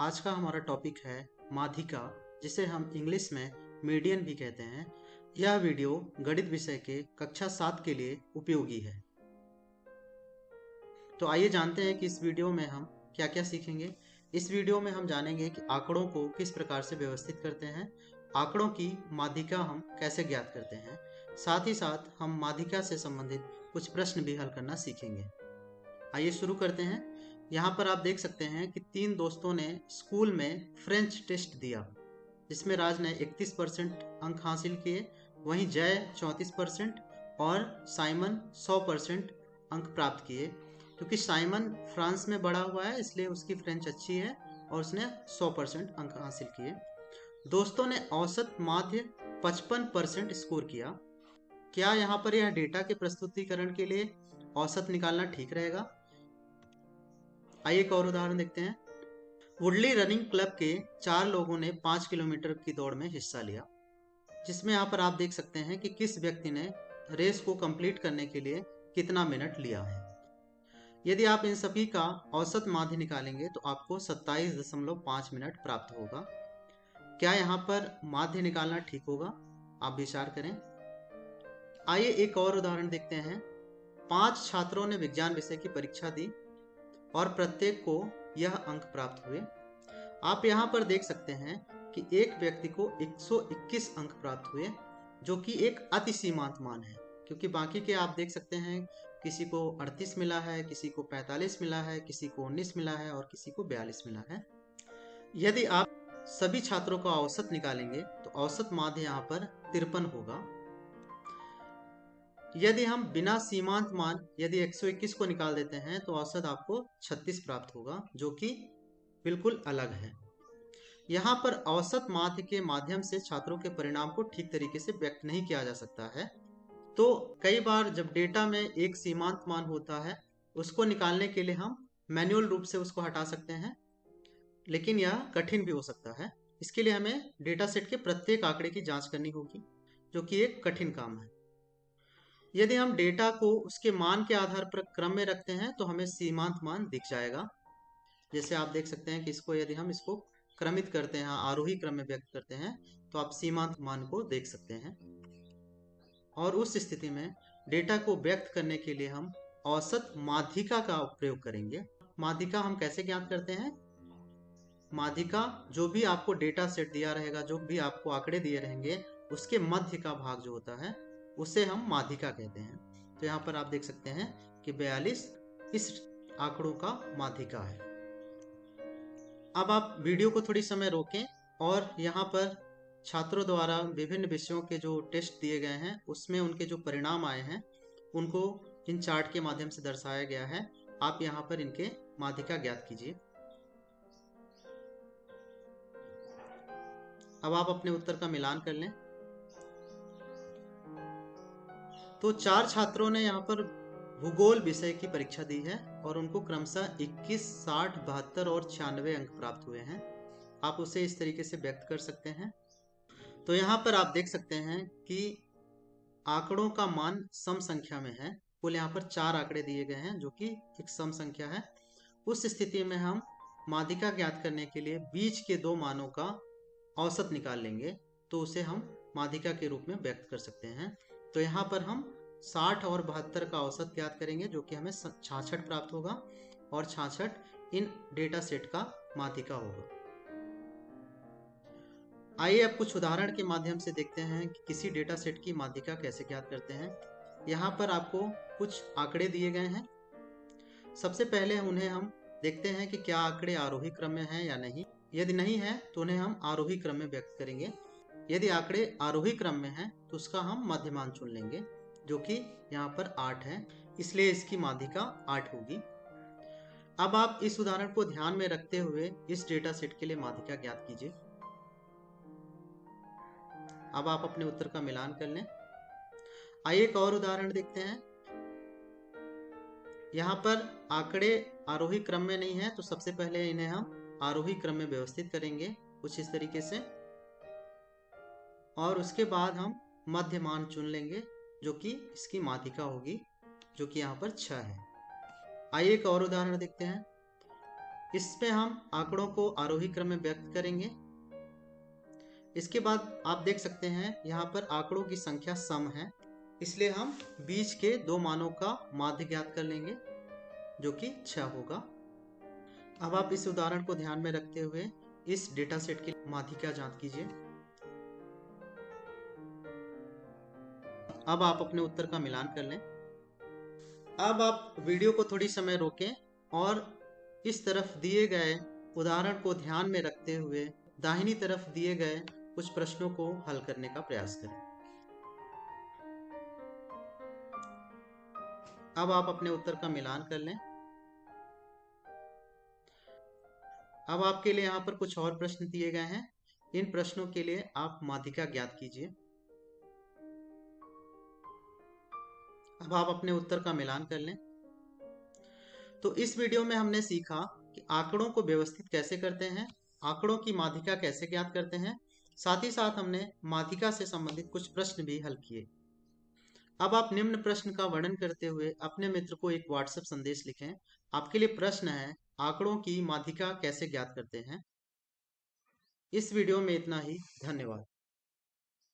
आज का हमारा टॉपिक है माध्यिका, जिसे हम इंग्लिश में मीडियन भी कहते हैं। यह वीडियो गणित विषय के कक्षा 7 के लिए उपयोगी है। तो आइए जानते हैं कि इस वीडियो में हम क्या क्या सीखेंगे। इस वीडियो में हम जानेंगे कि आंकड़ों को किस प्रकार से व्यवस्थित करते हैं, आंकड़ों की माध्यिका हम कैसे ज्ञात करते हैं, साथ ही साथ हम माध्यिका से संबंधित कुछ प्रश्न भी हल करना सीखेंगे। आइए शुरू करते हैं। यहाँ पर आप देख सकते हैं कि 3 दोस्तों ने स्कूल में फ्रेंच टेस्ट दिया, जिसमें राज ने 31% अंक हासिल किए, वहीं जय 34% और साइमन 100% अंक प्राप्त किए। क्योंकि साइमन फ्रांस में बड़ा हुआ है इसलिए उसकी फ्रेंच अच्छी है और उसने 100% अंक हासिल किए। दोस्तों ने औसत माध्य 55% स्कोर किया। क्या यहाँ पर यह डेटा के प्रस्तुतिकरण के लिए औसत निकालना ठीक रहेगा? आइए एक और उदाहरण देखते हैं। वुडली रनिंग क्लब के 4 लोगों ने 5 किलोमीटर की दौड़ में हिस्सा लिया, जिसमें यहाँ पर आप देख सकते हैं कि किस व्यक्ति ने रेस को कंप्लीट करने के लिए कितना मिनट लिया है। यदि आप इन सभी का औसत माध्य निकालेंगे तो आपको 27.5 मिनट प्राप्त होगा। क्या यहाँ पर माध्य निकालना ठीक होगा? आप विचार करें। आइए एक और उदाहरण देखते हैं। 5 छात्रों ने विज्ञान विषय की परीक्षा दी और प्रत्येक को यह अंक प्राप्त हुए। आप यहाँ पर देख सकते हैं कि एक व्यक्ति को 121 अंक प्राप्त हुए, जो कि एक अति सीमांत मान है, क्योंकि बाकी के आप देख सकते हैं किसी को 38 मिला है, किसी को 45 मिला है, किसी को 19 मिला है और किसी को 42 मिला है। यदि आप सभी छात्रों का औसत निकालेंगे तो औसत माध्य यहाँ पर 53 होगा। यदि हम बिना सीमांत मान यदि 121 को निकाल देते हैं तो औसत आपको 36 प्राप्त होगा, जो कि बिल्कुल अलग है। यहाँ पर औसत माध्य के माध्यम से छात्रों के परिणाम को ठीक तरीके से व्यक्त नहीं किया जा सकता है। तो कई बार जब डेटा में एक सीमांत मान होता है, उसको निकालने के लिए हम मैन्युअल रूप से उसको हटा सकते हैं, लेकिन यह कठिन भी हो सकता है। इसके लिए हमें डेटा सेट के प्रत्येक आंकड़े की जांच करनी होगी, जो कि एक कठिन काम है। यदि हम डेटा को उसके मान के आधार पर क्रम में रखते हैं तो हमें सीमांत मान दिख जाएगा। जैसे आप देख सकते हैं कि इसको यदि हम इसको क्रमित करते हैं, आरोही क्रम में व्यक्त करते हैं, तो आप सीमांत मान को देख सकते हैं। और उस स्थिति में डेटा को व्यक्त करने के लिए हम औसत माध्यिका का प्रयोग करेंगे। माध्यिका हम कैसे ज्ञात करते हैं? माध्यिका जो भी आपको डेटा सेट दिया रहेगा, जो भी आपको आंकड़े दिए रहेंगे, उसके मध्य का भाग जो होता है उसे हम माध्यिका कहते हैं। तो यहाँ पर आप देख सकते हैं कि 42 इस आंकड़ों का माध्यिका है। अब आप वीडियो को थोड़ी समय रोकें और यहाँ पर छात्रों द्वारा विभिन्न विषयों के जो टेस्ट दिए गए हैं उसमें उनके जो परिणाम आए हैं उनको इन चार्ट के माध्यम से दर्शाया गया है। आप यहाँ पर इनके माध्यिका ज्ञात कीजिए। अब आप अपने उत्तर का मिलान कर लें। तो 4 छात्रों ने यहाँ पर भूगोल विषय की परीक्षा दी है और उनको क्रमशः 21, 60, 72 और 96 अंक प्राप्त हुए हैं। आप उसे इस तरीके से व्यक्त कर सकते हैं। तो यहाँ पर आप देख सकते हैं कि आंकड़ों का मान सम संख्या में है। कुल यहाँ पर 4 आंकड़े दिए गए हैं जो कि एक सम संख्या है। उस स्थिति में हम माध्यिका ज्ञात करने के लिए बीच के 2 मानों का औसत निकाल लेंगे, तो उसे हम माध्यिका के रूप में व्यक्त कर सकते हैं। तो यहाँ पर हम 60 और 72 का औसत ज्ञात करेंगे, जो कि हमें 66 प्राप्त होगा और 66 इन डेटा सेट का माध्यिका होगा। आइए अब कुछ उदाहरण के माध्यम से देखते हैं कि किसी डेटा सेट की माध्यिका कैसे ज्ञात करते हैं। यहाँ पर आपको कुछ आंकड़े दिए गए हैं। सबसे पहले उन्हें हम देखते हैं कि क्या आंकड़े आरोही क्रम में हैं या नहीं। यदि नहीं है तो उन्हें हम आरोही क्रम में व्यक्त करेंगे। यदि आंकड़े आरोही क्रम में हैं तो उसका हम मध्यमान चुन लेंगे, जो कि यहाँ पर 8 है, इसलिए इसकी माध्यिका 8 होगी। अब आप इस उदाहरण को ध्यान में रखते हुए इस डेटा सेट के लिए माध्यिका ज्ञात कीजिए। अब आप अपने उत्तर का मिलान कर लें। आइए एक और उदाहरण देखते हैं। यहाँ पर आंकड़े आरोही क्रम में नहीं है, तो सबसे पहले इन्हें हम आरोही क्रम में व्यवस्थित करेंगे कुछ इस तरीके से, और उसके बाद हम मध्य मान चुन लेंगे, जो कि इसकी माध्यिका होगी, जो कि यहाँ पर 6 है। आइए एक और उदाहरण देखते हैं। इसमें हम आंकड़ों को आरोही क्रम में व्यक्त करेंगे। इसके बाद आप देख सकते हैं यहाँ पर आंकड़ों की संख्या सम है, इसलिए हम बीच के दो मानों का माध्य ज्ञात कर लेंगे जो कि 6 होगा। अब आप इस उदाहरण को ध्यान में रखते हुए इस डेटा सेट की माध्यिका जांच कीजिए। अब आप अपने उत्तर का मिलान कर लें। अब आप वीडियो को थोड़ी समय रोकें और इस तरफ दिए गए उदाहरण को ध्यान में रखते हुए दाहिनी तरफ दिए गए कुछ प्रश्नों को हल करने का प्रयास करें। अब आप अपने उत्तर का मिलान कर लें। अब आपके लिए यहाँ पर कुछ और प्रश्न दिए गए हैं। इन प्रश्नों के लिए आप माध्यिका ज्ञात कीजिए। अब आप अपने उत्तर का मिलान कर लें। तो इस वीडियो में हमने सीखा कि आंकड़ों को व्यवस्थित कैसे करते हैं, आंकड़ों की माध्यिका कैसे ज्ञात करते हैं, साथ ही साथ हमने माध्यिका से संबंधित कुछ प्रश्न भी हल किए। अब आप निम्न प्रश्न का वर्णन करते हुए अपने मित्र को एक व्हाट्सएप संदेश लिखें। आपके लिए प्रश्न है, आंकड़ों की माध्यिका कैसे ज्ञात करते हैं। इस वीडियो में इतना ही। धन्यवाद।